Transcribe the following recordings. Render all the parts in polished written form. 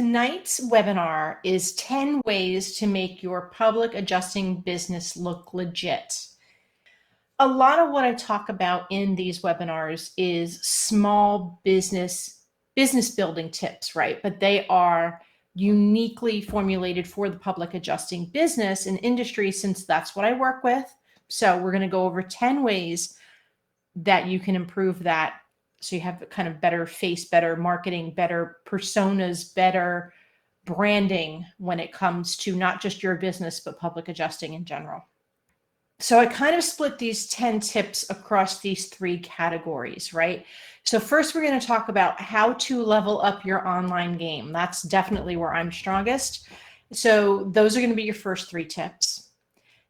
tonight's webinar is 10 ways to make your public adjusting business look legit. A lot of what I talk about in these webinars is small business building tips, right? But they are uniquely formulated for the public adjusting business and industry, since that's what I work with. So we're going to go over 10 ways that you can improve that, so you have kind of better face, better marketing, better personas, better branding when it comes to not just your business, but public adjusting in general. So I kind of split these 10 tips across these 3 categories, right? So first, we're going to talk about how to level up your online game. That's definitely where I'm strongest. So those are going to be your first 3 tips.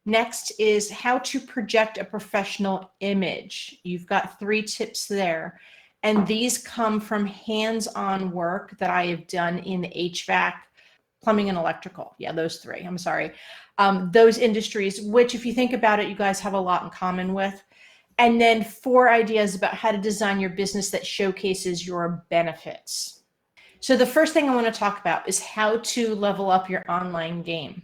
Next is how to project a professional image. You've got 3 tips there. And these come from hands-on work that I have done in HVAC, plumbing and electrical. Yeah, those 3. I'm sorry. Those industries, which if you think about it, you guys have a lot in common with. And then 4 ideas about how to design your business that showcases your benefits. So the first thing I want to talk about is how to level up your online game.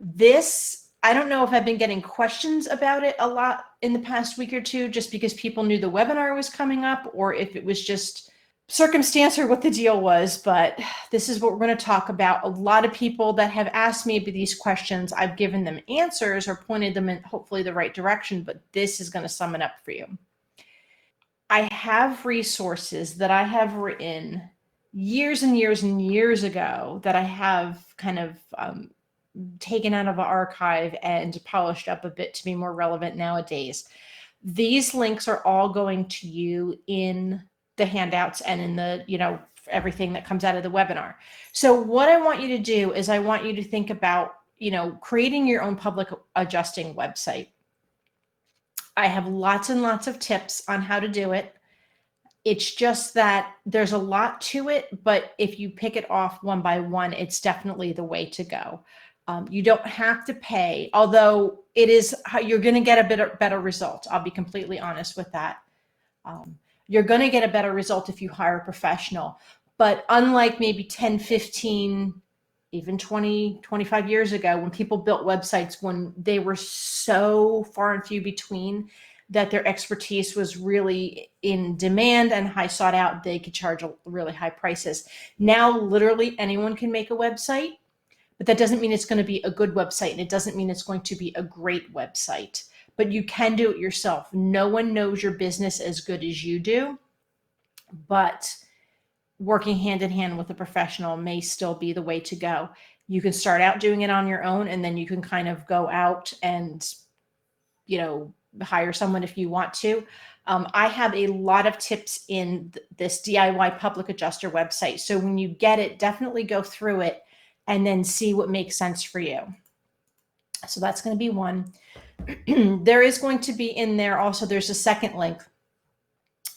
This, I don't know if I've been getting questions about it a lot in the past week or 2, just because people knew the webinar was coming up, or if it was just circumstance or what the deal was, but this is what we're going to talk about. A lot of people that have asked me these questions, I've given them answers or pointed them in hopefully the right direction, but this is going to sum it up for you. I have resources that I have written years and years and years ago that I have kind of taken out of an archive and polished up a bit to be more relevant nowadays. These links are all going to you in the handouts and in the, everything that comes out of the webinar. So what I want you to do is I want you to think about, creating your own public adjusting website. I have lots and lots of tips on how to do it. It's just that there's a lot to it, but if you pick it off one by one, it's definitely the way to go. You don't have to pay, although it is how you're going to get a better result. I'll be completely honest with that. You're going to get a better result if you hire a professional. But unlike maybe 10, 15, even 20, 25 years ago, when people built websites, when they were so far and few between that their expertise was really in demand and high sought out, they could charge really high prices. Now, literally anyone can make a website. But that doesn't mean it's going to be a good website, and it doesn't mean it's going to be a great website. But you can do it yourself. No one knows your business as good as you do, but working hand in hand with a professional may still be the way to go. You can start out doing it on your own, and then you can kind of go out and, hire someone if you want to. I have a lot of tips in this DIY public adjuster website. So when you get it, definitely go through it and then see what makes sense for you. So that's going to be one. There is going to be in there also, there's a second link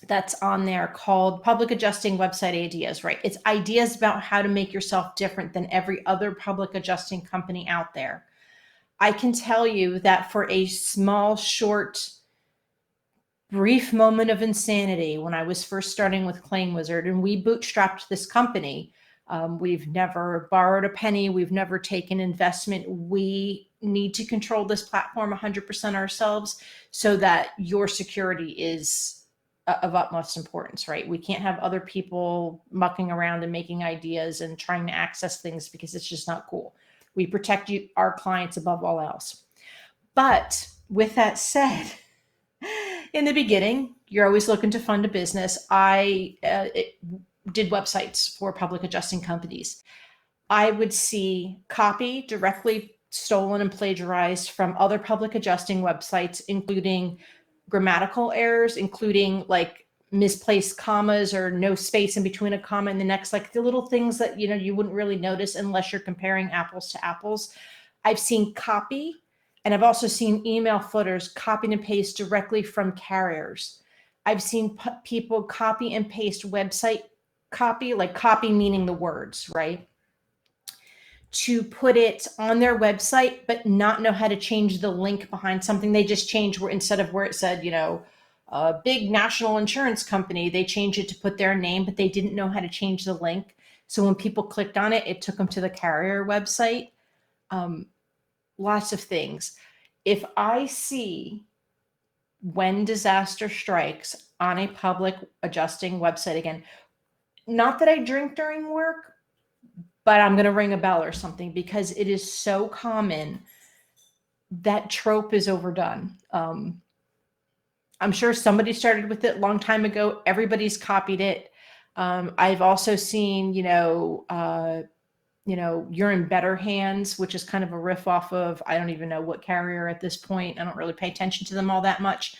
that's on there called Public Adjusting Website Ideas, right? It's ideas about how to make yourself different than every other public adjusting company out there. I can tell you that for a small, short, brief moment of insanity, when I was first starting with ClaimWizard and we bootstrapped this company, we've never borrowed a penny. We've never taken investment. We need to control this platform 100% ourselves so that your security is of utmost importance, right? We can't have other people mucking around and making ideas and trying to access things, because it's just not cool. We protect our clients above all else. But with that said, in the beginning, you're always looking to fund a business. I did websites for public adjusting companies. I would see copy directly stolen and plagiarized from other public adjusting websites, including grammatical errors, including like misplaced commas or no space in between a comma and the next, like the little things that, you wouldn't really notice unless you're comparing apples to apples. I've seen copy, and I've also seen email footers copied and paste directly from carriers. I've seen people copy and paste website copy, like copy meaning the words, right? To put it on their website, but not know how to change the link behind something. They just change where, instead of where it said, a big national insurance company, they changed it to put their name, but they didn't know how to change the link. So when people clicked on it, it took them to the carrier website. Lots of things. If I see when disaster strikes on a public adjusting website again, not that I drink during work, but I'm going to ring a bell or something because it is so common. That trope is overdone. I'm sure somebody started with it a long time ago. Everybody's copied it. I've also seen, you're in better hands, which is kind of a riff off of, I don't even know what carrier at this point. I don't really pay attention to them all that much.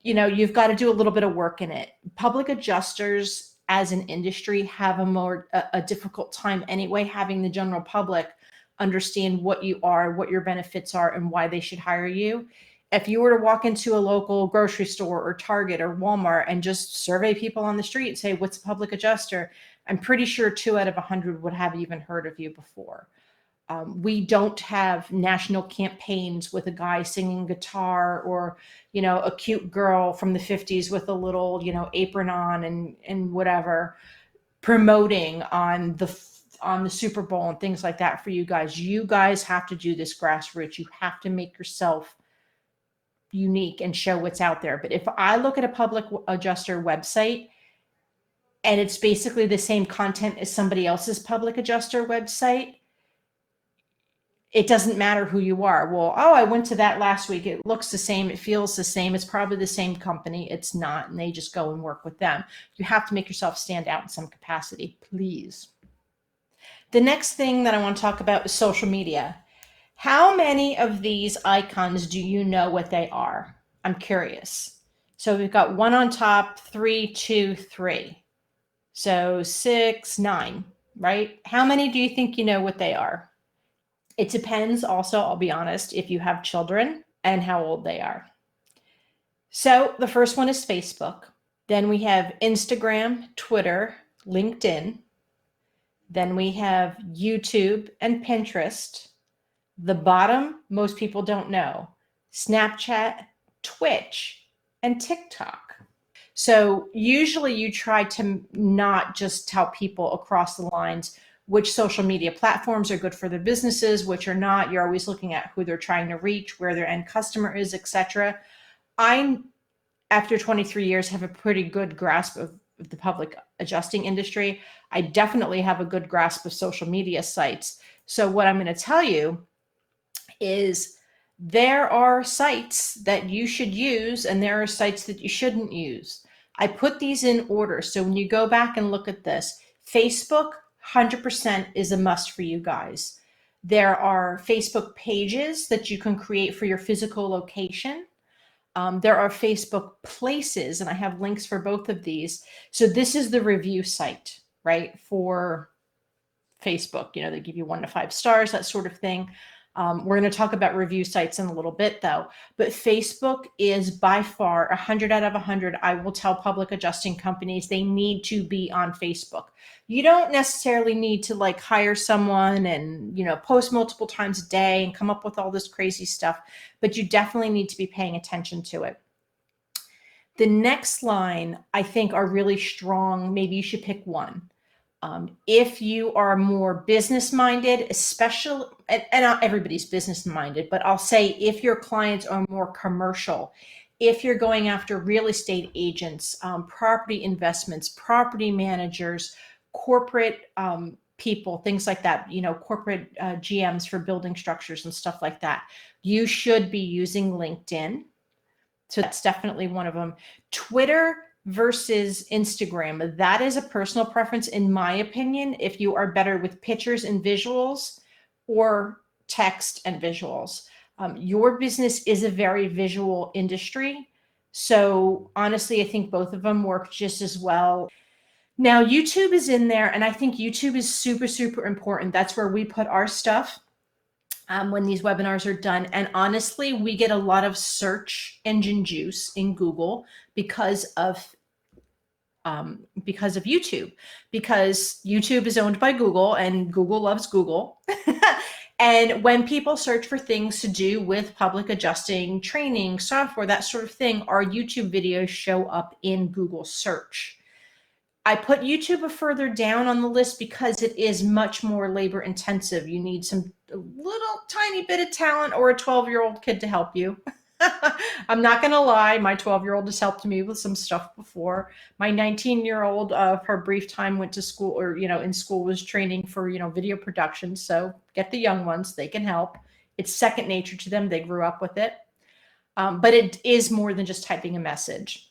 You've got to do a little bit of work in it. Public adjusters as an industry have a difficult time anyway, having the general public understand what you are, what your benefits are, and why they should hire you. If you were to walk into a local grocery store or Target or Walmart and just survey people on the street and say, what's a public adjuster? I'm pretty sure 2 out of 100 would have even heard of you before. We don't have national campaigns with a guy singing guitar or, a cute girl from the 50s with a little, apron on and whatever, promoting on the Super Bowl and things like that for you guys. You guys have to do this grassroots. You have to make yourself unique and show what's out there. But if I look at a public adjuster website and it's basically the same content as somebody else's public adjuster website, it doesn't matter who you are. Well, I went to that last week. It looks the same. It feels the same. It's probably the same company. It's not, and they just go and work with them. You have to make yourself stand out in some capacity, please. The next thing that I want to talk about is social media. How many of these icons do you know what they are? I'm curious. So we've got 1 on top, 3, 2, 3. So 6, 9, right? How many do you think you know what they are? It depends also, I'll be honest, if you have children and how old they are. So the first one is Facebook. Then we have Instagram, Twitter, LinkedIn. Then we have YouTube and Pinterest. The bottom, most people don't know, Snapchat, Twitch, and TikTok. So usually you try to not just tell people across the lines which social media platforms are good for their businesses, which are not. You're always looking at who they're trying to reach, where their end customer is, etc. I'm, after 23 years, have a pretty good grasp of the public adjusting industry. I definitely have a good grasp of social media sites. So what I'm going to tell you is there are sites that you should use and there are sites that you shouldn't use. I put these in order. So when you go back and look at this, Facebook 100% is a must for you guys. There are Facebook pages that you can create for your physical location. There are Facebook places, and I have links for both of these. So this is the review site, right, for Facebook. They give you 1 to 5 stars, that sort of thing. We're going to talk about review sites in a little bit though, but Facebook is by far 100 out of 100. I will tell public adjusting companies they need to be on Facebook. You don't necessarily need to hire someone and, post multiple times a day and come up with all this crazy stuff, but you definitely need to be paying attention to it. The next line I think are really strong. Maybe you should pick one. If you are more business-minded, especially, and not everybody's business-minded, but I'll say if your clients are more commercial, if you're going after real estate agents, property investments, property managers, corporate people, things like that, corporate GMs for building structures and stuff like that, you should be using LinkedIn. So that's definitely one of them. Twitter versus Instagram. That is a personal preference, in my opinion, if you are better with pictures and visuals or text and visuals. Your business is a very visual industry. So honestly, I think both of them work just as well. Now, YouTube is in there, and I think YouTube is super, super important. That's where we put our stuff. When these webinars are done. And honestly, we get a lot of search engine juice in Google because of YouTube, because YouTube is owned by Google and Google loves Google. And when people search for things to do with public adjusting, training, software, that sort of thing, our YouTube videos show up in Google search. I put YouTube further down on the list because it is much more labor intensive. You need some little tiny bit of talent or a 12-year-old kid to help you. I'm not going to lie. My 12-year-old has helped me with some stuff before. My 19-year-old, for a brief time went to school, or, in school was training for, video production. So get the young ones, they can help. It's second nature to them. They grew up with it. But it is more than just typing a message.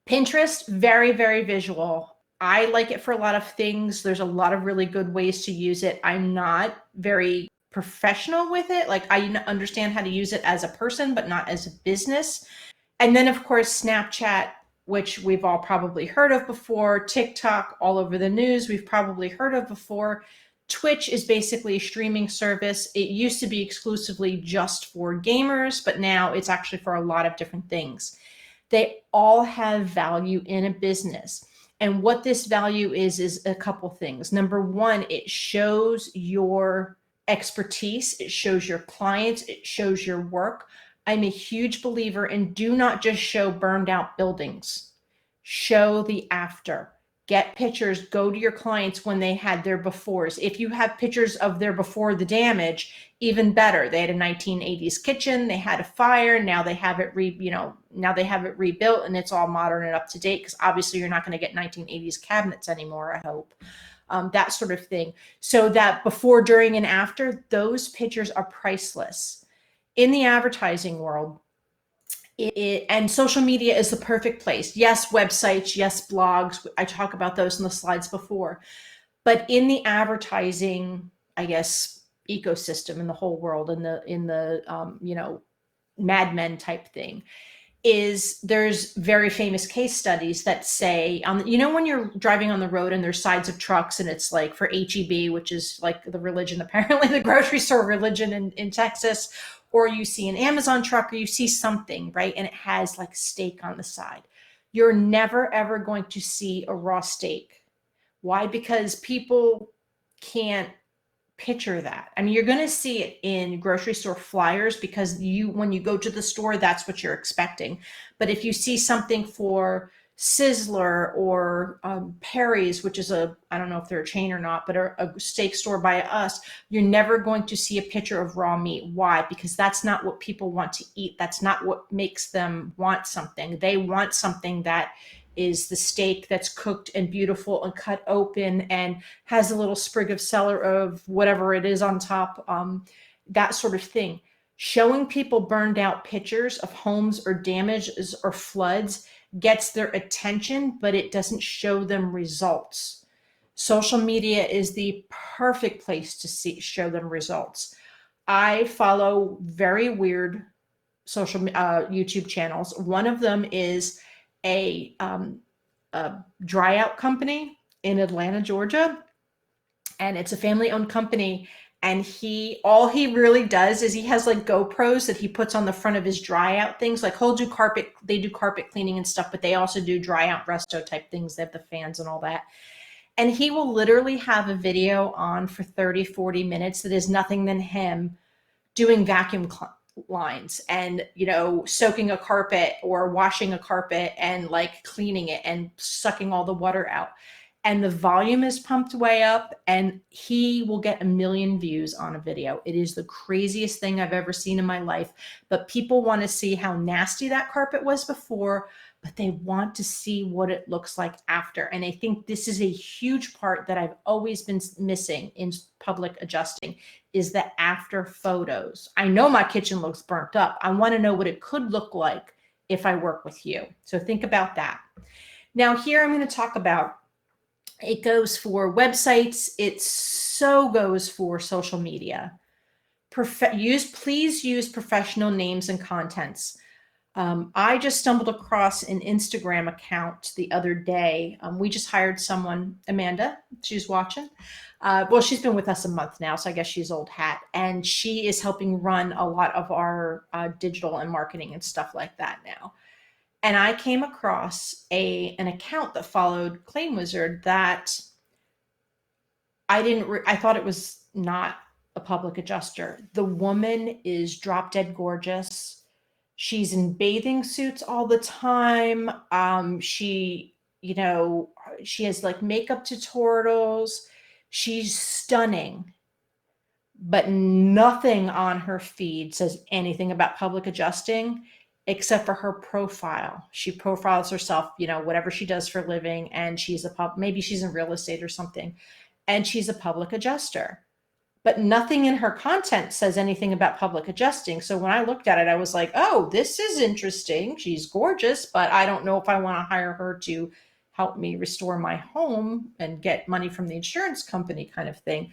Pinterest, very, very visual. I like it for a lot of things. There's a lot of really good ways to use it. I'm not very professional with it. Like, I understand how to use it as a person, but not as a business. And then, of course, Snapchat, which we've all probably heard of before. TikTok, all over the news, we've probably heard of before. Twitch is basically a streaming service. It used to be exclusively just for gamers, but now it's actually for a lot of different things. They all have value in a business. And what this value is a couple things. Number one, it shows your expertise. It shows your clients. It shows your work. I'm a huge believer in do not just show burned out buildings. Show the after. Get pictures, go to your clients when they had their befores. If you have pictures of their before the damage, even better. They had a 1980s kitchen, they had a fire, now they have it now they have it rebuilt and it's all modern and up to date, because obviously you're not going to get 1980s cabinets anymore, I hope. That sort of thing. So that before, during, and after, those pictures are priceless. In the advertising world, and social media is the perfect place. Yes, websites, yes, blogs. I talk about those in the slides before. But in the advertising, I guess, ecosystem in the whole world, in the Mad Men type thing, there's very famous case studies that say, when you're driving on the road and there's sides of trucks and it's like for HEB, which is like the religion, apparently the grocery store religion in Texas, or you see an Amazon truck, or you see something, right? And it has like steak on the side. You're never, ever going to see a raw steak. Why? Because people can't picture that. I mean, you're going to see it in grocery store flyers because when you go to the store, that's what you're expecting. But if you see something for Sizzler or Perry's, which is I don't know if they're a chain or not, but a steak store by us, you're never going to see a picture of raw meat. Why? Because that's not what people want to eat. That's not what makes them want something. They want something that is the steak that's cooked and beautiful and cut open and has a little sprig of celery of whatever it is on top, that sort of thing. Showing people burned out pictures of homes or damages or floods gets their attention, but it doesn't show them results. Social media is the perfect place to show them results. I follow very weird social YouTube channels. One of them is a dry out company in Atlanta, Georgia, and it's a family-owned company. And all he really does is he has like GoPros that he puts on the front of his dry out things. Like they do carpet cleaning and stuff, but they also do dry out resto type things. They have the fans and all that. And he will literally have a video on for 30, 40 minutes that is nothing than him doing vacuum lines and, soaking a carpet or washing a carpet and like cleaning it and sucking all the water out. And the volume is pumped way up and he will get 1 million views on a video. It is the craziest thing I've ever seen in my life. But people want to see how nasty that carpet was before, but they want to see what it looks like after. And I think this is a huge part that I've always been missing in public adjusting is the after photos. I know my kitchen looks burnt up. I want to know what it could look like if I work with you. So think about that. Now here I'm going to talk about, it goes for websites. It so goes for social media. Please use professional names and contents. I just stumbled across an Instagram account the other day. We just hired someone, Amanda, she's watching. Well, she's been with us a month now, so I guess she's old hat. And she is helping run a lot of our digital and marketing and stuff like that now. And I came across an account that followed ClaimWizard that I thought it was not a public adjuster. The woman is drop dead gorgeous. She's in bathing suits all the time. She You know, she has like makeup tutorials. She's stunning, but nothing on her feed says anything about public adjusting except for her profile. She profiles herself, you know, whatever she does for a living, and maybe she's in real estate or something, and she's a public adjuster. But nothing in her content says anything about public adjusting. So when I looked at it, I was like, oh, this is interesting. She's gorgeous, but I don't know if I want to hire her to help me restore my home and get money from the insurance company, kind of thing.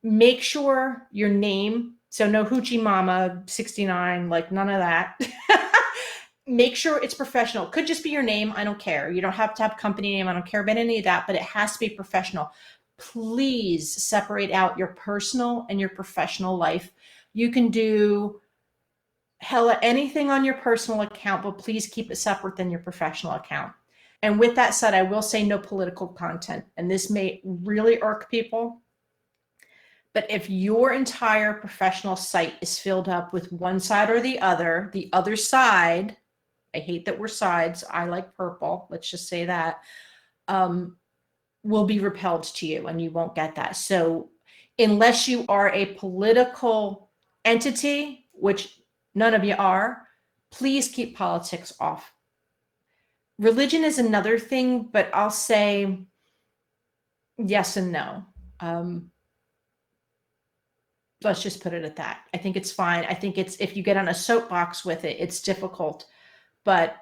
Make sure your name, so no Hoochie Mama 69, like none of that. Make sure it's professional. Could just be your name. I don't care. You don't have to have company name. I don't care about any of that, but it has to be professional. Please separate out your personal and your professional life. You can do hella anything on your personal account, but please keep it separate than your professional account. And with that said, I will say no political content. And this may really irk people, but if your entire professional site is filled up with one side or the other side, I hate that we're sides, I like purple, let's just say that, will be repelled to you and you won't get that. So unless you are a political entity, which none of you are, please keep politics off. Religion is another thing, but I'll say yes and no. Let's just put it at that. I think it's fine. I think it's, if you get on a soapbox with it, it's difficult, but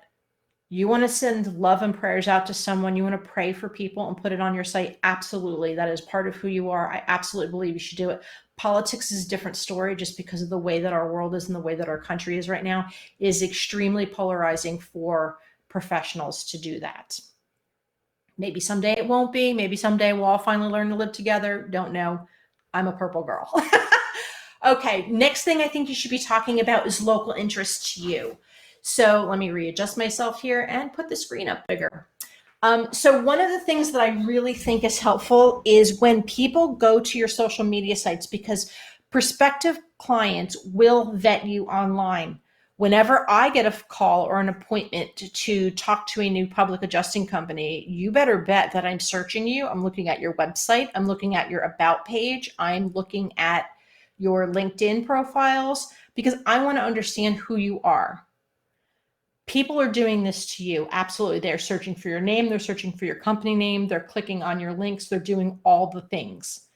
you want to send love and prayers out to someone, you want to pray for people and put it on your site. Absolutely. That is part of who you are. I absolutely believe you should do it. Politics is a different story just because of the way that our world is and the way that our country is right now. It is extremely polarizing for professionals to do that. Maybe someday it won't be. Maybe someday we'll all finally learn to live together. Don't know. I'm a purple girl. Okay, next thing I think you should be talking about is local interest to you. So let me readjust myself here and put the screen up bigger. So one of the things that I really think is helpful is when people go to your social media sites, because prospective clients will vet you online. Whenever I get a call or an appointment to talk to a new public adjusting company, you better bet that I'm searching you. I'm looking at your website. I'm looking at your about page. I'm looking at your LinkedIn profiles because I want to understand who you are. People are doing this to you. Absolutely. They're searching for your name. They're searching for your company name. They're clicking on your links. They're doing all the things.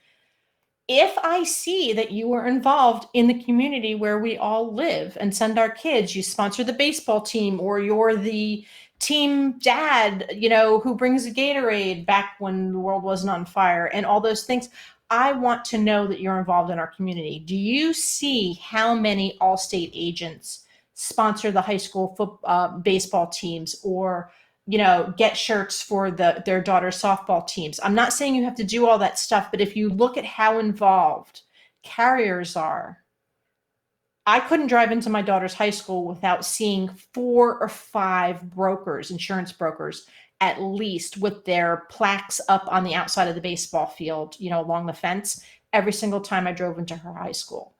If I see that you are involved in the community where we all live and send our kids, you sponsor the baseball team, or you're the team dad, you know, who brings a Gatorade back when the world wasn't on fire and all those things, I want to know that you're involved in our community. Do you see how many Allstate agents sponsor the high school baseball teams, or you know, get shirts for their daughter's softball teams? I'm not saying you have to do all that stuff, but if you look at how involved carriers are, I couldn't drive into my daughter's high school without seeing 4 or 5 brokers, insurance brokers, at least, with their plaques up on the outside of the baseball field, you know, along the fence, every single time I drove into her high school.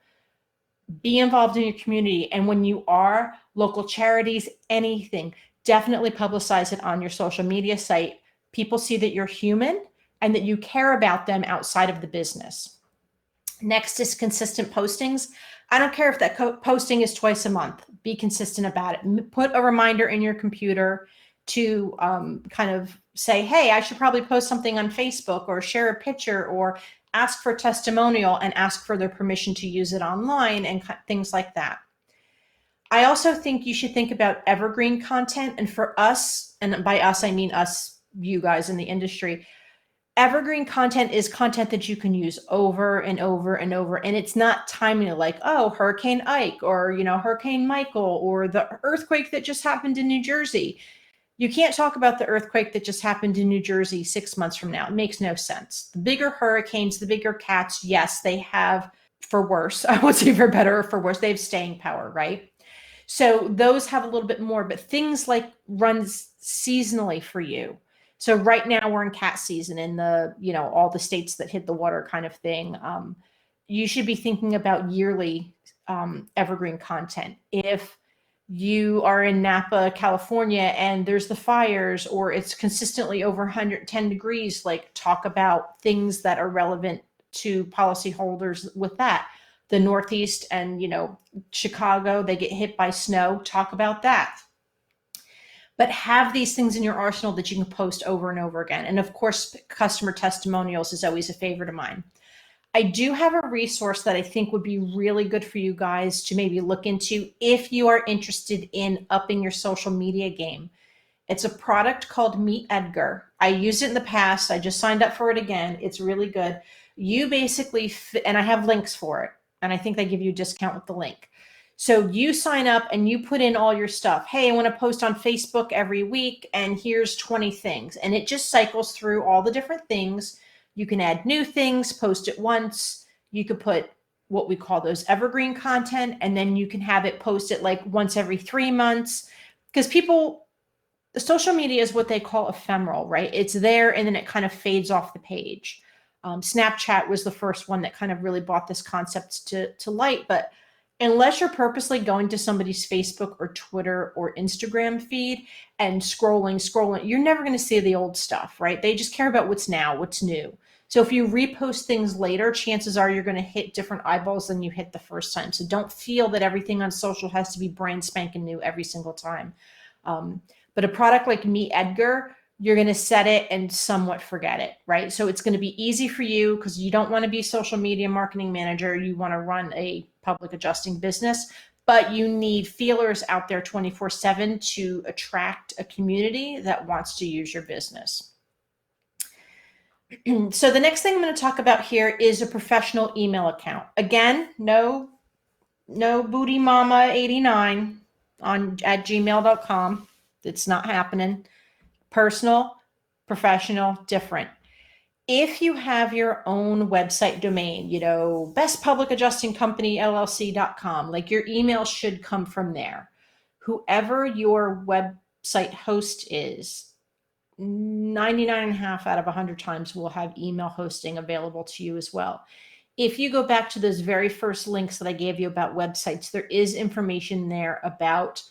Be involved in your community. And when you are, local charities, anything, definitely publicize it on your social media site. People see that you're human and that you care about them outside of the business. Next is consistent postings. I don't care if that posting is twice a month. Be consistent about it. Put a reminder in your computer to kind of say, hey, I should probably post something on Facebook, or share a picture, or ask for a testimonial and ask for their permission to use it online, and things like that. I also think you should think about evergreen content. And for us, and by us, I mean us, you guys in the industry, evergreen content is content that you can use over and over and over. And it's not timely, like, oh, Hurricane Ike, or, you know, Hurricane Michael, or the earthquake that just happened in New Jersey. You can't talk about the earthquake that just happened in New Jersey 6 months from now. It makes no sense. The bigger hurricanes, the bigger cats, yes, they have, for worse, I would say for better or for worse, they have staying power, right? So those have a little bit more, but things like runs seasonally for you. So right now we're in cat season in the, you know, all the states that hit the water kind of thing. You should be thinking about yearly evergreen content. If you are in Napa, California, and there's the fires, or it's consistently over 110 degrees, like talk about things that are relevant to policyholders with that. The Northeast and, Chicago, they get hit by snow, talk about that. But have these things in your arsenal that you can post over and over again. And of course, customer testimonials is always a favorite of mine. I do have a resource that I think would be really good for you guys to maybe look into if you are interested in upping your social media game. It's a product called Meet Edgar. I used it in the past. I just signed up for it again. It's really good. You basically, and I have links for it, and I think they give you a discount with the link. So you sign up and you put in all your stuff. Hey, I want to post on Facebook every week, and here's 20 things. And it just cycles through all the different things. You can add new things, post it once. You could put what we call those evergreen content, and then you can have it posted like once every 3 months. Because the social media is what they call ephemeral, right? It's there and then it kind of fades off the page. Snapchat was the first one that kind of really brought this concept to light. But unless you're purposely going to somebody's Facebook or Twitter or Instagram feed and scrolling, you're never going to see the old stuff, right? They just care about what's now, what's new. So if you repost things later, chances are you're going to hit different eyeballs than you hit the first time. So don't feel that everything on social has to be brand spanking new every single time. But a product like Meet Edgar, you're going to set it and somewhat forget it, right? So it's going to be easy for you because you don't want to be a social media marketing manager. You want to run a public adjusting business, but you need feelers out there 24/7 to attract a community that wants to use your business. So the next thing I'm going to talk about here is a professional email account. Again, no booty mama 89 at gmail.com. It's not happening. Personal, professional, different. If you have your own website domain, Best Public Adjusting Company LLC.com, like your email should come from there. Whoever your website host is, 99.5 out of 100 times will have email hosting available to you as well. If you go back to those very first links that I gave you about websites, there is information there about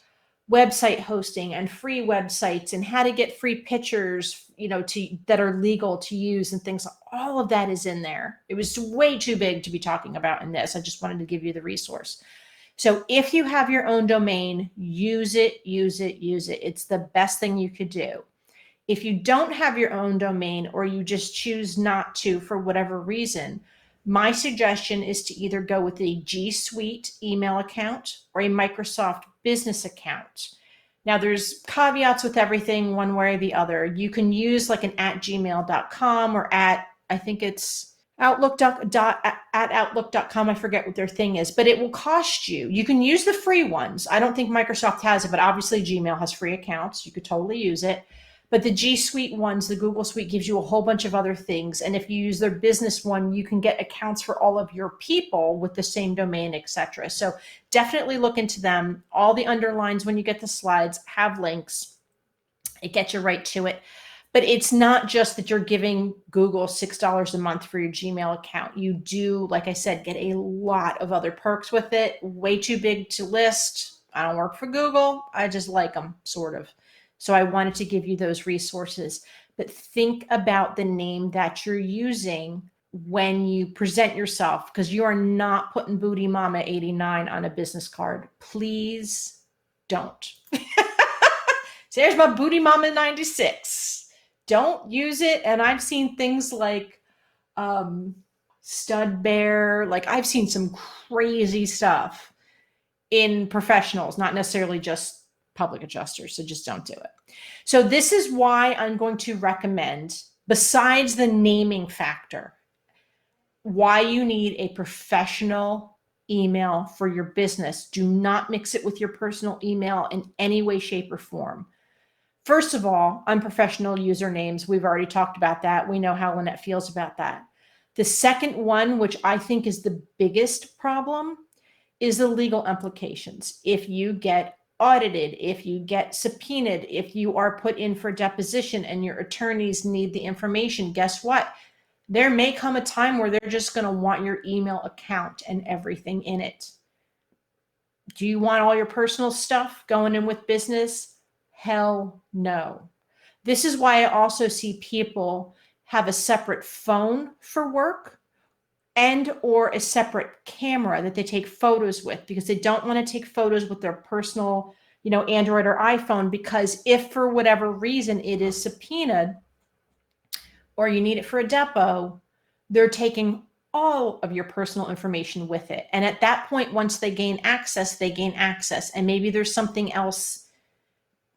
website hosting and free websites and how to get free pictures, that are legal to use and things. All of that is in there. It was way too big to be talking about in this. I just wanted to give you the resource. So if you have your own domain, use it. It's the best thing you could do. If you don't have your own domain or you just choose not to for whatever reason, my suggestion is to either go with a G Suite email account or a Microsoft business account. Now there's caveats with everything one way or the other. You can use like an @gmail.com or I think it's outlook.com. I forget what their thing is, but it will cost you. You can use the free ones. I don't think Microsoft has it, but obviously Gmail has free accounts. You could totally use it. But the G Suite ones, the Google Suite, gives you a whole bunch of other things. And if you use their business one, you can get accounts for all of your people with the same domain, etc. So definitely look into them. All the underlines when you get the slides have links. It gets you right to it. But it's not just that you're giving Google $6 a month for your Gmail account. You do, like I said, get a lot of other perks with it. Way too big to list. I don't work for Google. I just like them, sort of. So I wanted to give you those resources. But think about the name that you're using when you present yourself, because you are not putting Booty Mama 89 on a business card. Please don't. So there's my Booty Mama 96. Don't use it. And I've seen things like Stud Bear. Like I've seen some crazy stuff in professionals, not necessarily just public adjusters. So just don't do it. So this is why I'm going to recommend, besides the naming factor, why you need a professional email for your business. Do not mix it with your personal email in any way, shape, or form. First of all, unprofessional usernames. We've already talked about that. We know how Lynette feels about that. The second one, which I think is the biggest problem, is the legal implications. If you get audited, if you get subpoenaed, if you are put in for deposition and your attorneys need the information, guess what? There may come a time where they're just going to want your email account and everything in it. Do you want all your personal stuff going in with business? Hell no. This is why I also see people have a separate phone for work and or a separate camera that they take photos with, because they don't want to take photos with their personal, Android or iPhone, because if for whatever reason it is subpoenaed or you need it for a depot, they're taking all of your personal information with it. And at that point, once they gain access, they gain access. And maybe there's something else,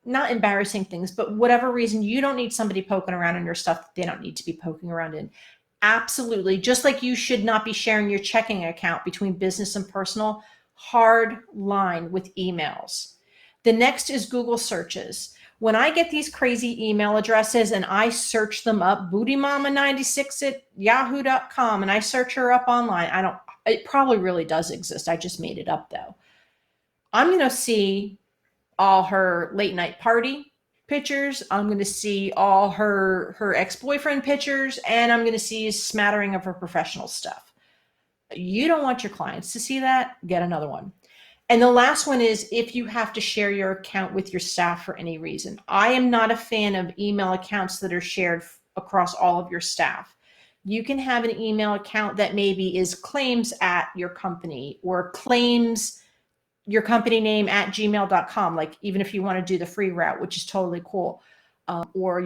not embarrassing things, but whatever reason, you don't need somebody poking around in your stuff that they don't need to be poking around in. Absolutely. Just like you should not be sharing your checking account between business and personal, hard line with emails. The next is Google searches. When I get these crazy email addresses and I search them up, bootymama96 at yahoo.com, and I search her up online, it probably really does exist. I just made it up though. I'm going to see all her late night party pictures. I'm going to see all her ex-boyfriend pictures, and I'm going to see a smattering of her professional stuff. You don't want your clients to see that. Get another one. And the last one is if you have to share your account with your staff for any reason. I am not a fan of email accounts that are shared across all of your staff. You can have an email account that maybe is claims at your company, or claims your company name at gmail.com. Like, even if you want to do the free route, which is totally cool. Or,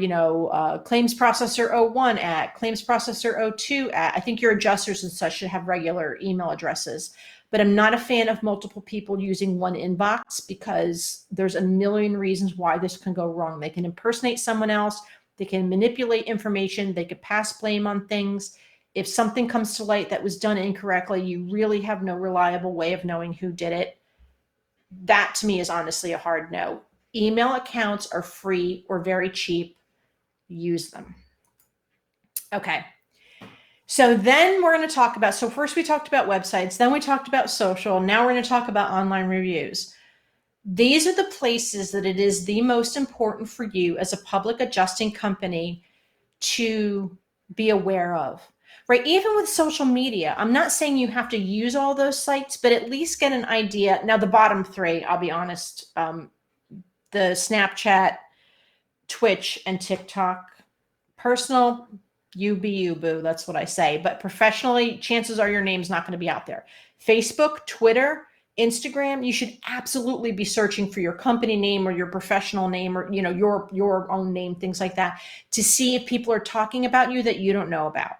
claims processor 01 at claims processor 02 at, I think your adjusters and such should have regular email addresses. But I'm not a fan of multiple people using one inbox, because there's a million reasons why this can go wrong. They can impersonate someone else. They can manipulate information. They could pass blame on things. If something comes to light that was done incorrectly, you really have no reliable way of knowing who did it. That to me is honestly a hard no. Email accounts are free or very cheap. Use them. Okay. So then we're going to talk about, so first we talked about websites, then we talked about social. Now we're going to talk about online reviews. These are the places that it is the most important for you as a public adjusting company to be aware of. Right? Even with social media, I'm not saying you have to use all those sites, but at least get an idea. Now, the bottom three, I'll be honest, the Snapchat, Twitch, and TikTok. Personal, you be you, boo. That's what I say. But professionally, chances are your name's not going to be out there. Facebook, Twitter, Instagram, you should absolutely be searching for your company name or your professional name, or your own name, things like that, to see if people are talking about you that you don't know about.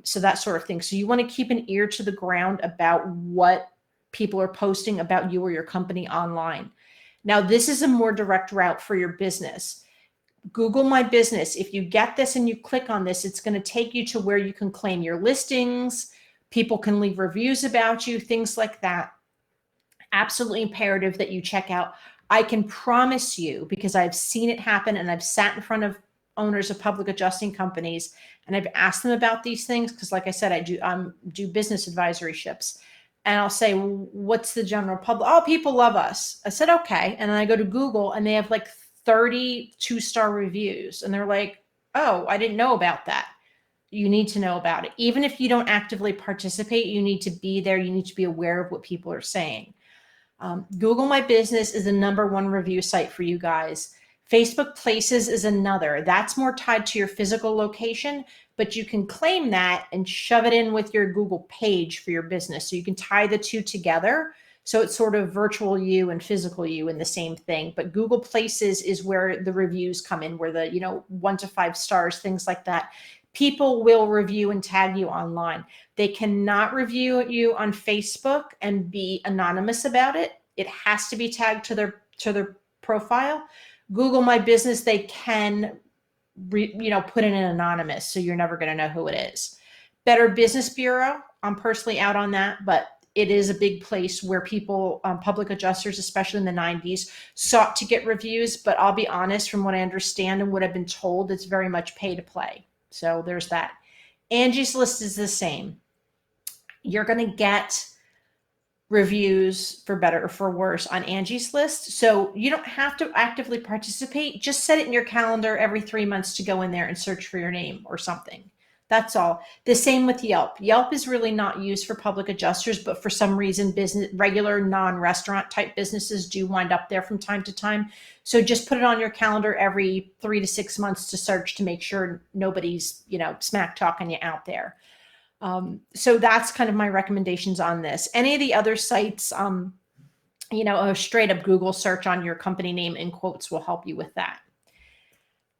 So that sort of thing. So you want to keep an ear to the ground about what people are posting about you or your company online. Now, this is a more direct route for your business. Google My Business. If you get this and you click on this, it's going to take you to where you can claim your listings. People can leave reviews about you, things like that. Absolutely imperative that you check out. I can promise you, because I've seen it happen and I've sat in front of owners of public adjusting companies and I've asked them about these things, because like I said, I do business advisory ships, and I'll say, what's the general public? Oh, people love us. I said, okay. And then I go to Google and they have like 30 2-star reviews, and they're like, oh, I didn't know about that. You need to know about it. Even if you don't actively participate, you need to be there. You need to be aware of what people are saying. Google My Business is the #1 review site for you guys. Facebook Places is another. That's more tied to your physical location, but you can claim that and shove it in with your Google page for your business. So you can tie the two together. So it's sort of virtual you and physical you in the same thing. But Google Places is where the reviews come in, where the 1 to 5 stars, things like that. People will review and tag you online. They cannot review you on Facebook and be anonymous about it. It has to be tagged to their profile. Google My Business, they can put in an anonymous, so you're never going to know who it is. Better Business Bureau, I'm personally out on that, but it is a big place where people, public adjusters, especially in the 90s, sought to get reviews. But I'll be honest, from what I understand and what I've been told, it's very much pay to play. So there's that. Angie's List is the same. You're going to get reviews for better or for worse on Angie's List. So you don't have to actively participate. Just set it in your calendar every 3 months to go in there and search for your name or something. That's all. The same with Yelp. Yelp is really not used for public adjusters, but for some reason, regular non-restaurant type businesses do wind up there from time to time. So just put it on your calendar every 3 to 6 months to search to make sure nobody's, smack talking you out there. So that's kind of my recommendations on this. Any of the other sites, a straight up Google search on your company name in quotes will help you with that.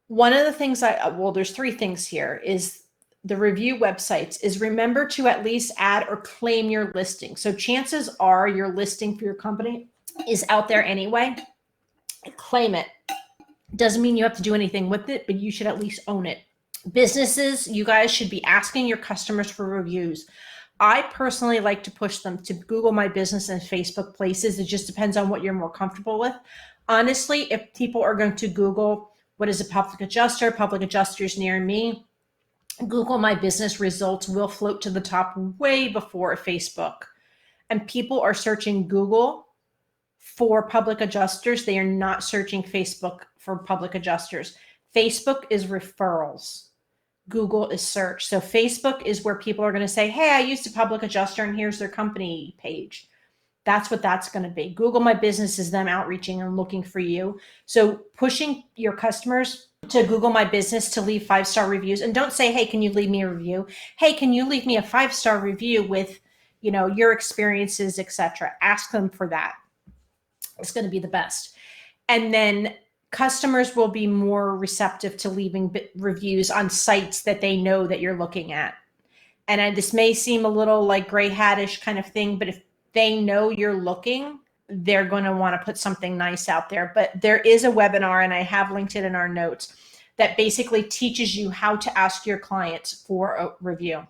One of the things there's 3 things here is the review websites is remember to at least add or claim your listing. So chances are your listing for your company is out there anyway. Claim it. Doesn't mean you have to do anything with it, but you should at least own it. Businesses, you guys should be asking your customers for reviews. I personally like to push them to Google My Business and Facebook places. It just depends on what you're more comfortable with. Honestly, if people are going to Google, what is a public adjuster? Public adjusters near me. Google My Business results will float to the top way before Facebook. And people are searching Google for public adjusters. They are not searching Facebook for public adjusters. Facebook is referrals. Google is search. So Facebook is where people are going to say, hey, I used a public adjuster and here's their company page. That's what that's going to be. Google My Business is them outreaching and looking for you. So pushing your customers to Google My Business to leave 5-star reviews. And don't say, hey, can you leave me a review? Hey, can you leave me a 5-star review with, your experiences, etc. Ask them for that. It's going to be the best. And then customers will be more receptive to leaving reviews on sites that they know that you're looking at. And this may seem a little like gray hattish kind of thing, but if they know you're looking, they're going to want to put something nice out there. But there is a webinar, and I have linked it in our notes, that basically teaches you how to ask your clients for a review.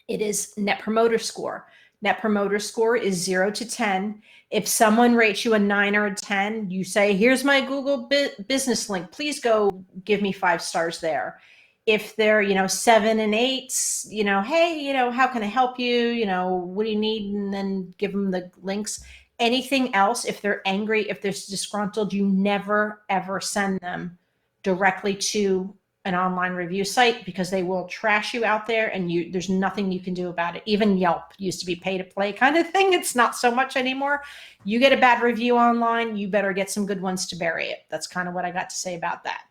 It is Net Promoter Score. Net Promoter Score is 0 to 10. If someone rates you a 9 or a 10, you say, here's my Google business link. Please go give me 5 stars there. If they're, 7 and 8, hey, how can I help you? What do you need? And then give them the links. Anything else, if they're angry, if they're disgruntled, you never, ever send them directly to an online review site because they will trash you out there and there's nothing you can do about it. Even Yelp used to be pay to play kind of thing. It's not so much anymore. You get a bad review online, you better get some good ones to bury it. That's kind of what I got to say about that.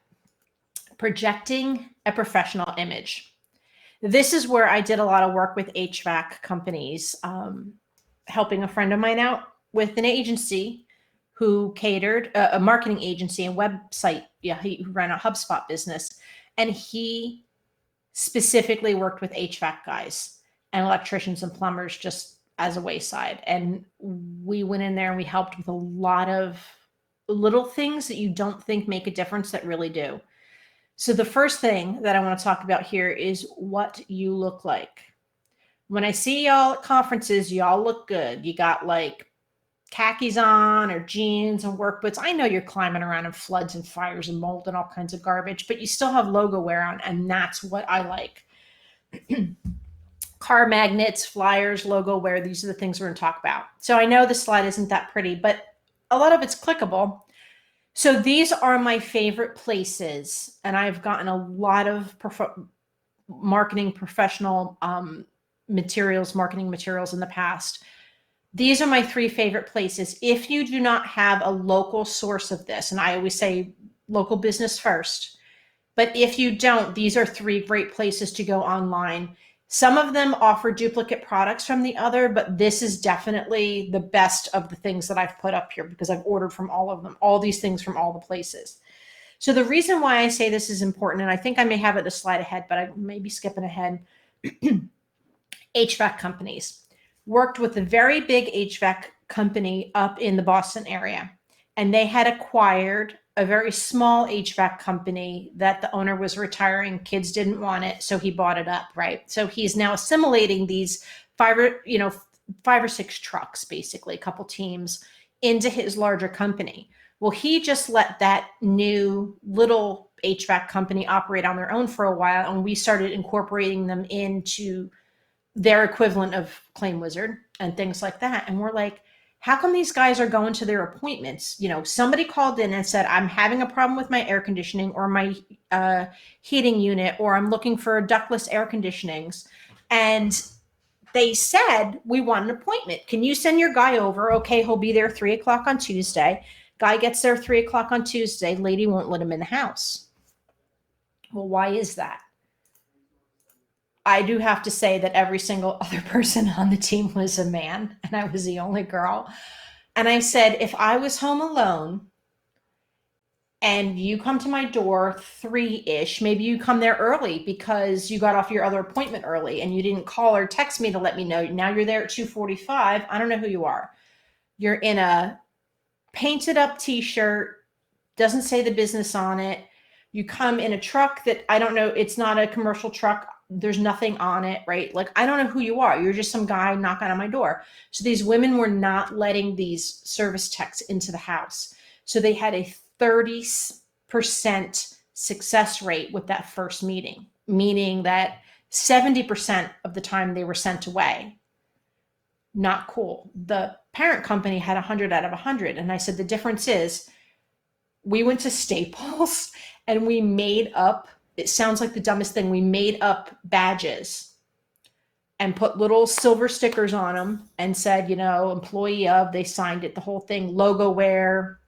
Projecting a professional image. This is where I did a lot of work with HVAC companies, helping a friend of mine out with an agency who catered, a marketing agency and website. Yeah, he ran a HubSpot business. And he specifically worked with HVAC guys and electricians and plumbers just as a wayside. And we went in there and we helped with a lot of little things that you don't think make a difference that really do. So the first thing that I want to talk about here is what you look like. When I see y'all at conferences, y'all look good. You got like khakis on or jeans and work boots. I know you're climbing around in floods and fires and mold and all kinds of garbage, but you still have logo wear on, and that's what I like. Car magnets, flyers, logo wear, these are the things we're going to talk about. So I know the slide isn't that pretty, but a lot of it's clickable. So these are my favorite places, and I've gotten a lot of marketing professional marketing materials in the past. These are my 3 favorite places. If you do not have a local source of this, and I always say local business first, but if you don't, these are 3 great places to go online. Some of them offer duplicate products from the other, but this is definitely the best of the things that I've put up here because I've ordered from all of them, all these things from all the places. So the reason why I say this is important, and I think I may have it the slide ahead, but I may be skipping ahead. HVAC companies. Worked with a very big HVAC company up in the Boston area, and they had acquired a very small HVAC company that the owner was retiring. Kids didn't want it, so he bought it up, right? So he's now assimilating these 5 or 6 trucks, basically, a couple teams, into his larger company. Well, he just let that new little HVAC company operate on their own for a while, and we started incorporating them into their equivalent of ClaimWizard and things like that. And we're like, How come these guys are going to their appointments? Somebody called in and said, I'm having a problem with my air conditioning or my heating unit, or I'm looking for ductless air conditionings. And they said, we want an appointment. Can you send your guy over? Okay, he'll be there 3 o'clock on Tuesday. Guy gets there 3 o'clock on Tuesday. Lady won't let him in the house. Well, why is that? I do have to say that every single other person on the team was a man, and I was the only girl. And I said, if I was home alone and you come to my door 3-ish, maybe you come there early because you got off your other appointment early and you didn't call or text me to let me know. Now you're there at 2:45. I don't know who you are. You're in a painted up t-shirt, doesn't say the business on it. You come in a truck that I don't know, it's not a commercial truck. There's nothing on it, right? Like, I don't know who you are. You're just some guy knocking on my door. So these women were not letting these service techs into the house. So they had a 30% success rate with that first meeting, meaning that 70% of the time they were sent away. Not cool. The parent company had 100 out of 100. And I said, the difference is we went to Staples and we made up, it sounds like the dumbest thing, we made up badges and put little silver stickers on them and said, employee of, they signed it, the whole thing, logo wear.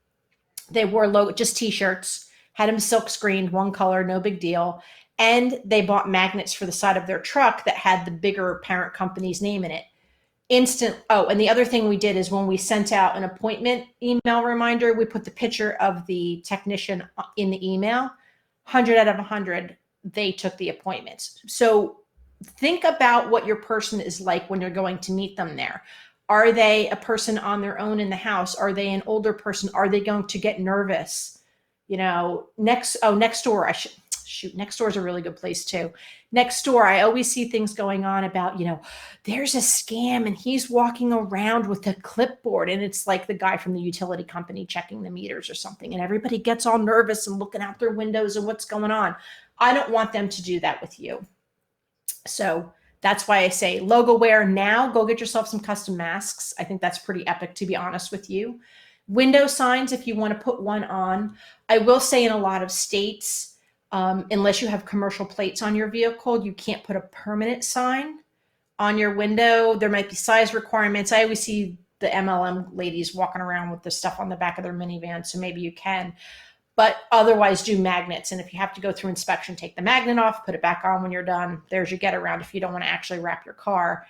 They wore logo, just t-shirts, had them silk screened, one color, no big deal. And they bought magnets for the side of their truck that had the bigger parent company's name in it. And the other thing we did is when we sent out an appointment email reminder, we put the picture of the technician in the email. 100 out of 100, they took the appointments. So think about what your person is like when you're going to meet them there. Are they a person on their own in the house? Are they an older person? Are they going to get nervous? Next door, next door is a really good place too. Next door, I always see things going on about, there's a scam and he's walking around with a clipboard and it's like the guy from the utility company checking the meters or something. And everybody gets all nervous and looking out their windows and what's going on. I don't want them to do that with you. So that's why I say logo wear now, go get yourself some custom masks. I think that's pretty epic, to be honest with you. Window signs, if you want to put one on. I will say in a lot of states, unless you have commercial plates on your vehicle, you can't put a permanent sign on your window. There might be size requirements. I always see the MLM ladies walking around with the stuff on the back of their minivan, so maybe you can. But otherwise, do magnets. And if you have to go through inspection, take the magnet off, put it back on when you're done. There's your get around if you don't want to actually wrap your car.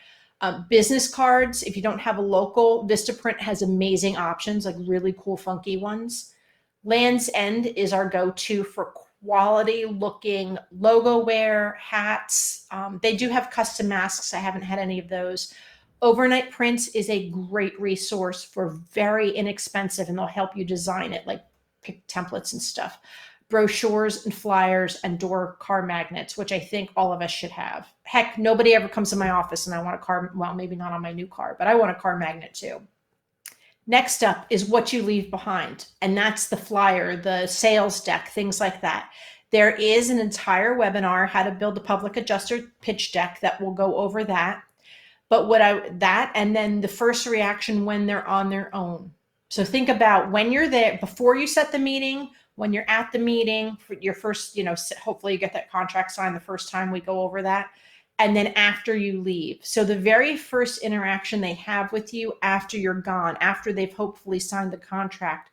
Business cards, if you don't have a local, Vistaprint has amazing options, like really cool, funky ones. Land's End is our go-to for quality looking logo wear, hats. They do have custom masks. I haven't had any of those. Overnight Prints is a great resource for very inexpensive, and they'll help you design it, like pick templates and stuff. Brochures and flyers and door car magnets, which I think all of us should have. Heck, nobody ever comes to my office and I want a car, well, maybe not on my new car, but I want a car magnet too. Next up is what you leave behind. And that's the flyer, the sales deck, things like that. There is an entire webinar, how to build a public adjuster pitch deck, that will go over that. But and then the first reaction when they're on their own. So think about when you're there, before you set the meeting, when you're at the meeting, for your first, hopefully you get that contract signed the first time we go over that. And then after you leave. So the very first interaction they have with you after you're gone, after they've hopefully signed the contract.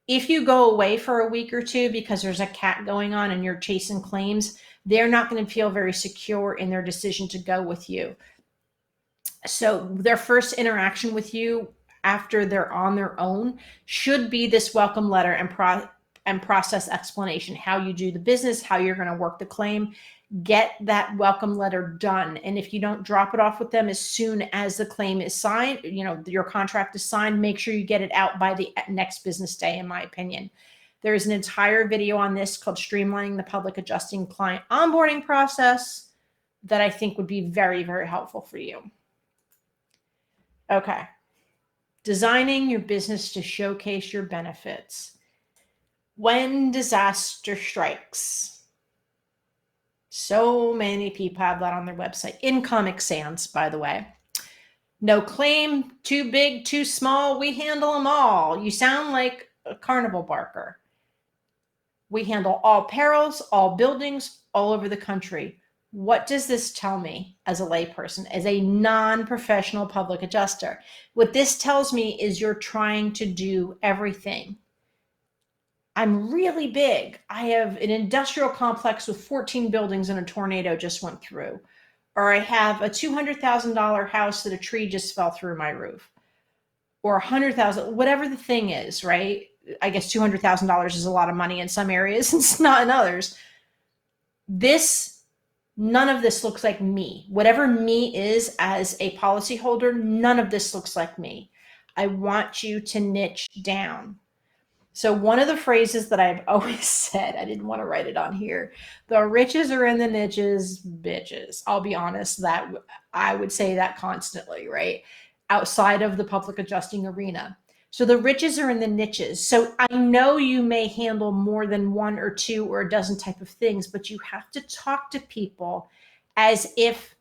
If you go away for a week or two because there's a cat going on and you're chasing claims, they're not going to feel very secure in their decision to go with you. So their first interaction with you after they're on their own should be this welcome letter and process explanation, how you do the business, how you're going to work the claim. Get that welcome letter done. And if you don't drop it off with them as soon as the claim is signed, your contract is signed, make sure you get it out by the next business day, in my opinion. There's an entire video on this called Streamlining the Public Adjusting Client Onboarding Process that I think would be very, very helpful for you. Okay. Designing your business to showcase your benefits. When disaster strikes, so many people have that on their website. In Comic Sans, by the way. No claim, too big, too small, we handle them all. You sound like a carnival barker. We handle all perils, all buildings, all over the country. What does this tell me as a layperson, as a non-professional public adjuster? What this tells me is you're trying to do everything. I'm really big. I have an industrial complex with 14 buildings and a tornado just went through. Or I have a $200,000 house that a tree just fell through my roof. Or 100,000, whatever the thing is, right? I guess $200,000 is a lot of money in some areas and it's not in others. None of this looks like me. Whatever me is as a policyholder, none of this looks like me. I want you to niche down. So one of the phrases that I've always said, I didn't want to write it on here, the riches are in the niches, bitches. I'll be honest, that I would say that constantly, right? Outside of the public adjusting arena. So the riches are in the niches. So I know you may handle more than one or two or a dozen type of things, but you have to talk to people as if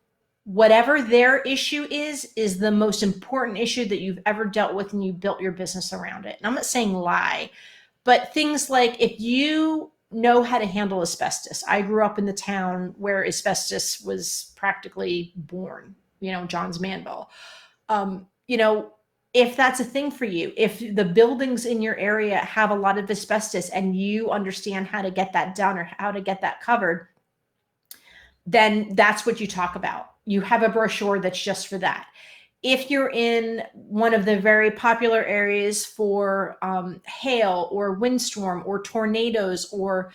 whatever their issue is the most important issue that you've ever dealt with and you built your business around it. And I'm not saying lie, but things like if you know how to handle asbestos. I grew up in the town where asbestos was practically born, Johns Manville. If that's a thing for you, if the buildings in your area have a lot of asbestos and you understand how to get that done or how to get that covered, then that's what you talk about. You have a brochure that's just for that. If you're in one of the very popular areas for hail or windstorm or tornadoes or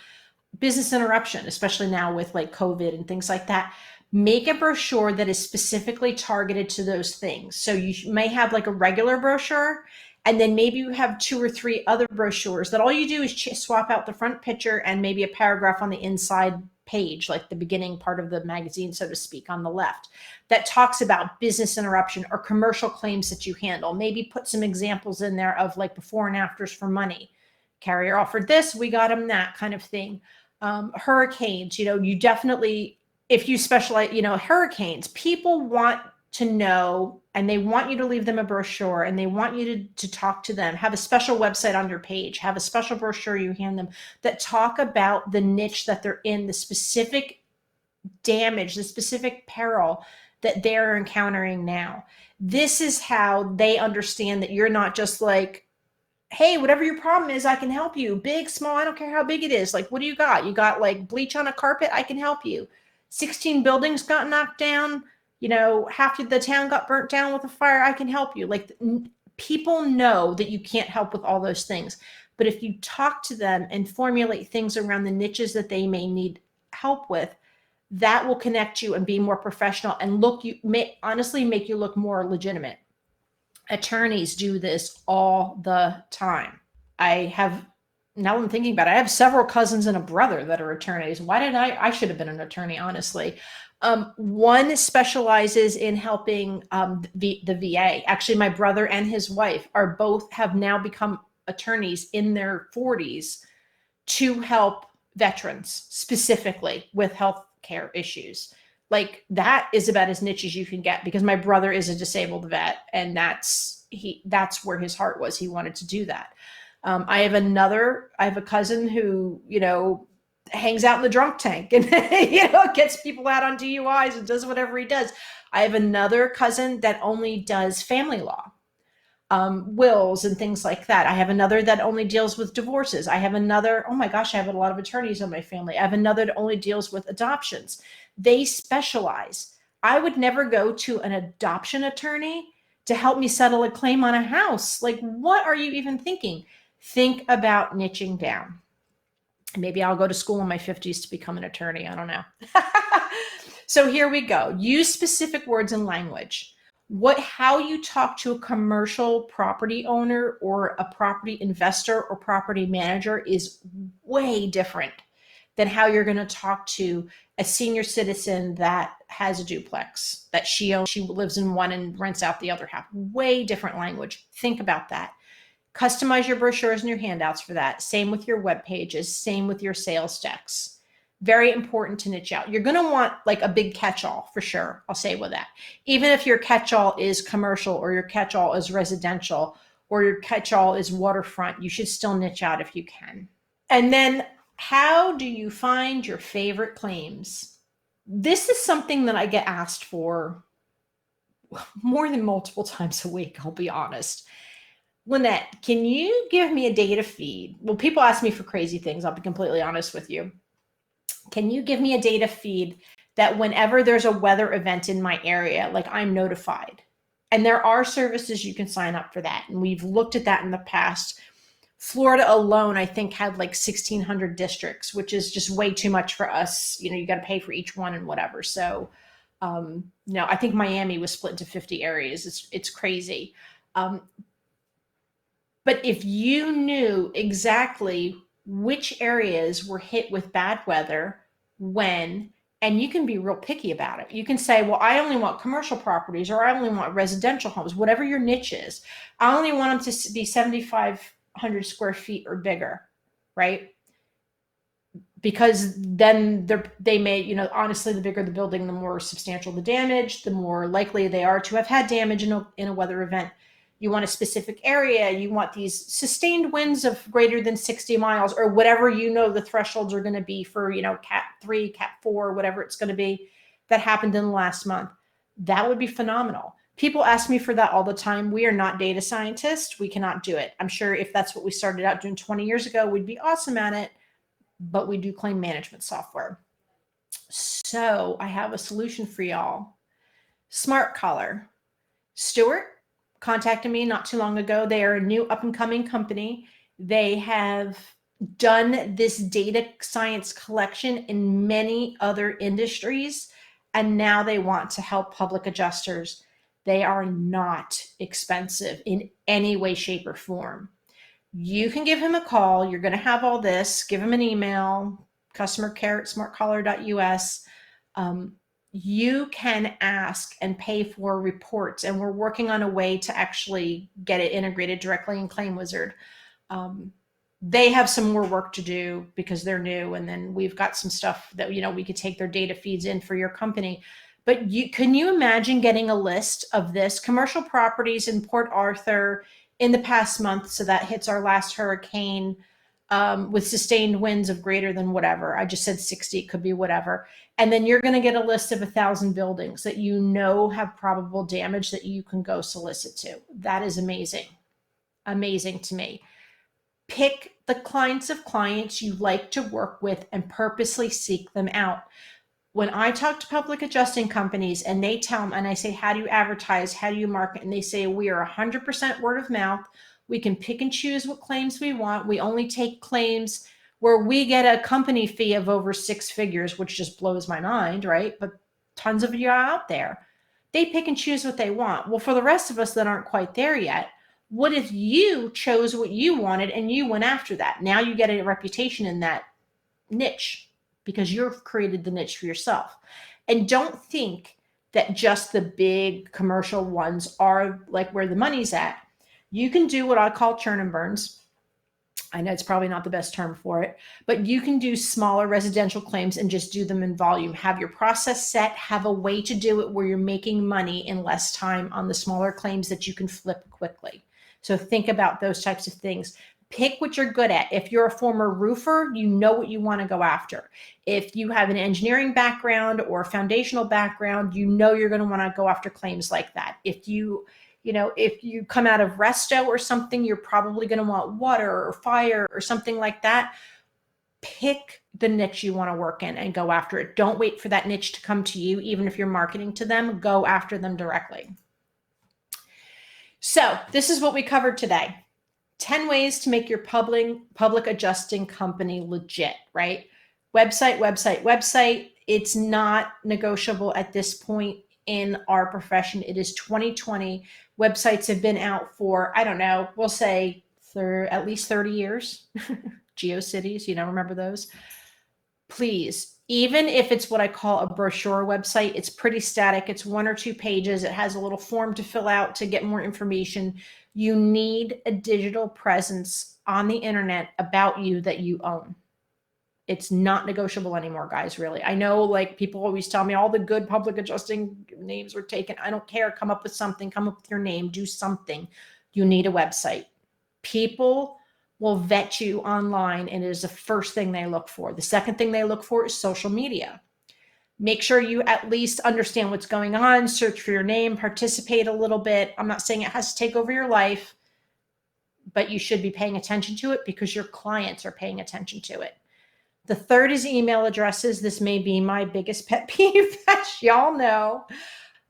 business interruption, especially now with like COVID and things like that, make a brochure that is specifically targeted to those things. So you may have like a regular brochure, and then maybe you have 2 or 3 other brochures that all you do is swap out the front picture and maybe a paragraph on the inside page, like the beginning part of the magazine, so to speak, on the left, that talks about business interruption or commercial claims that you handle. Maybe put some examples in there of like before and afters for money. Carrier offered this, we got them that kind of thing. Hurricanes, you definitely, if you specialize, hurricanes, people want to know, and they want you to leave them a brochure, and they want you to talk to them, have a special website on your page, have a special brochure you hand them that talk about the niche that they're in, the specific damage, the specific peril that they're encountering now. This is how they understand that you're not just like, hey, whatever your problem is, I can help you. Big, small, I don't care how big it is. Like, what do you got? You got like bleach on a carpet? I can help you. 16 buildings got knocked down. Half of the town got burnt down with a fire. I can help you. Like, people know that you can't help with all those things. But if you talk to them and formulate things around the niches that they may need help with, that will connect you and be more professional and honestly make you look more legitimate. Attorneys do this all the time. Now I'm thinking about it, I have several cousins and a brother that are attorneys. I should have been an attorney, honestly. One specializes in helping the VA. Actually, my brother and his wife have now become attorneys in their 40s to help veterans specifically with health care issues. Like, that is about as niche as you can get, because my brother is a disabled vet, and that's where his heart was. He wanted to do that. I have a cousin who, hangs out in the drunk tank and, gets people out on DUIs and does whatever he does. I have another cousin that only does family law, wills and things like that. I have another that only deals with divorces. I have another, oh my gosh, I have a lot of attorneys in my family. I have another that only deals with adoptions. They specialize. I would never go to an adoption attorney to help me settle a claim on a house. Like, what are you even thinking? Think about niching down. Maybe I'll go to school in my 50s to become an attorney. I don't know. So here we go. Use specific words and language. How you talk to a commercial property owner or a property investor or property manager is way different than how you're going to talk to a senior citizen that has a duplex that she owns. She lives in one and rents out the other half. Way different language. Think about that. Customize your brochures and your handouts for that. Same with your web pages. Same with your sales decks. Very important to niche out. You're going to want like a big catch-all for sure. I'll say with that. Even if your catch-all is commercial or your catch-all is residential or your catch-all is waterfront, you should still niche out if you can. And then how do you find your favorite claims? This is something that I get asked for more than multiple times a week, I'll be honest. Lynette, can you give me a data feed? Well, people ask me for crazy things. I'll be completely honest with you. Can you give me a data feed that whenever there's a weather event in my area, like I'm notified? And there are services you can sign up for that. And we've looked at that in the past. Florida alone, I think, had like 1,600 districts, which is just way too much for us. You know, you got to pay for each one and whatever. So, no, I think Miami was split into 50 areas. It's crazy. But if you knew exactly which areas were hit with bad weather, when, and you can be real picky about it. You can say, well, I only want commercial properties, or I only want residential homes, whatever your niche is. I only want them to be 7,500 square feet or bigger, right? Because then they may, you know, honestly, the bigger the building, the more substantial the damage, the more likely they are to have had damage in a weather event. You want a specific area. You want these sustained winds of greater than 60 miles or whatever, you know, the thresholds are going to be for, you know, Cat 3, Cat 4, whatever it's going to be that happened in the last month. That would be phenomenal. People ask me for that all the time. We are not data scientists. We cannot do it. I'm sure if that's what we started out doing 20 years ago, we'd be awesome at it, but we do claim management software. So I have a solution for y'all. Smart Collar. Stuart contacted me not too long ago. They are a new up and coming company. They have done this data science collection in many other industries, and now they want to help public adjusters. They are not expensive in any way, shape, or form. You can give him a call. You're going to have all this. Give him an email, customercare@smartcollar.us. You can ask and pay for reports, and we're working on a way to actually get it integrated directly in ClaimWizard. They have some more work to do because they're new, and then we've got some stuff that, you know, we could take their data feeds in for your company. But can you imagine getting a list of this commercial properties in Port Arthur in the past month? So that hits our last hurricane, with sustained winds of greater than whatever. I just said 60, it could be whatever. And then you're going to get a list of 1,000 buildings that you know have probable damage that you can go solicit to. That is amazing. Amazing to me. Pick the kinds of clients you like to work with and purposely seek them out. When I talk to public adjusting companies and they tell them, and I say, how do you advertise? How do you market? And they say, we are 100% word of mouth. We can pick and choose what claims we want. We only take claims where we get a company fee of over 6 figures, which just blows my mind, right? But tons of you are out there. They pick and choose what they want. Well, for the rest of us that aren't quite there yet, what if you chose what you wanted and you went after that? Now you get a reputation in that niche because you've created the niche for yourself. And don't think that just the big commercial ones are like where the money's at. You can do what I call churn and burns. I know it's probably not the best term for it, but you can do smaller residential claims and just do them in volume. Have your process set, have a way to do it where you're making money in less time on the smaller claims that you can flip quickly. So think about those types of things. Pick what you're good at. If you're a former roofer, you know what you want to go after. If you have an engineering background or a foundational background, you know you're going to want to go after claims like that. If you come out of resto or something, you're probably going to want water or fire or something like that. Pick the niche you want to work in and go after it. Don't wait for that niche to come to you. Even if you're marketing to them, go after them directly. So this is what we covered today. 10 ways to make your public adjusting company legit, right? Website. It's not negotiable at this point in our profession. It is 2020. Websites have been out for, I don't know, we'll say at least 30 years. GeoCities, remember those? Please, even if it's what I call a brochure website, it's pretty static. It's 1 or 2 pages. It has a little form to fill out to get more information. You need a digital presence on the internet about you that you own. It's not negotiable anymore, guys, really. I know like people always tell me all the good public adjusting names were taken. I don't care. Come up with something, come up with your name, do something. You need a website. People will vet you online, and it is the first thing they look for. The second thing they look for is social media. Make sure you at least understand what's going on, search for your name, participate a little bit. I'm not saying it has to take over your life, but you should be paying attention to it because your clients are paying attention to it. The third is email addresses. This may be my biggest pet peeve, as y'all know.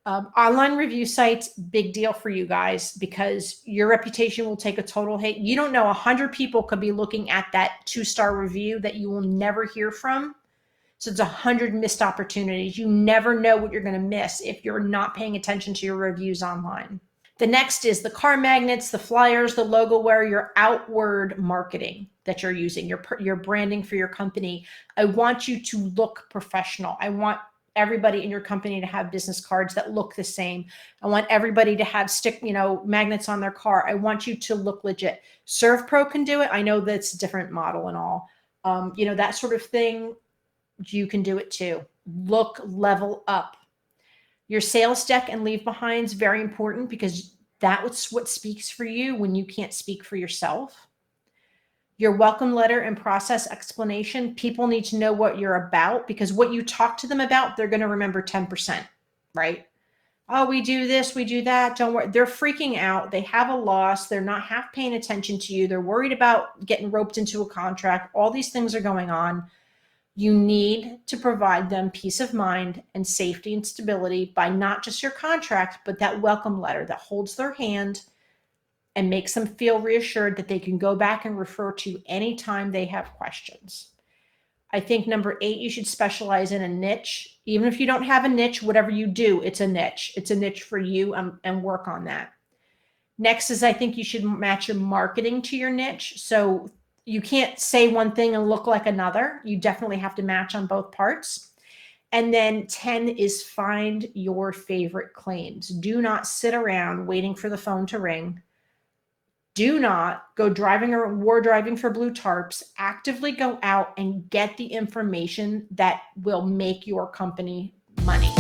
Online review sites, big deal for you guys because your reputation will take a total hit. You don't know, 100 people could be looking at that 2-star review that you will never hear from. So it's 100 missed opportunities. You never know what you're going to miss if you're not paying attention to your reviews online. The next is the car magnets, the flyers, the logo wear, your outward marketing that you're using, your branding for your company. I want you to look professional. I want everybody in your company to have business cards that look the same. I want everybody to have magnets on their car. I want you to look legit. ServPro can do it. I know that's a different model and all. That sort of thing, you can do it too. Look, level up. Your sales deck and leave behinds, very important because that's what speaks for you when you can't speak for yourself. Your welcome letter and process explanation, people need to know what you're about because what you talk to them about, they're going to remember 10%, right? Oh, we do this, we do that. Don't worry. They're freaking out. They have a loss. They're not half paying attention to you. They're worried about getting roped into a contract. All these things are going on. You need to provide them peace of mind and safety and stability by not just your contract, but that welcome letter that holds their hand and makes them feel reassured that they can go back and refer to anytime they have questions. I think number 8, you should specialize in a niche. Even if you don't have a niche, whatever you do, it's a niche. It's a niche for you and work on that. Next is I think you should match your marketing to your niche. So you can't say one thing and look like another. You definitely have to match on both parts. And then 10 is find your favorite claims. Do not sit around waiting for the phone to ring. Do not go driving or war driving for blue tarps. Actively go out and get the information that will make your company money.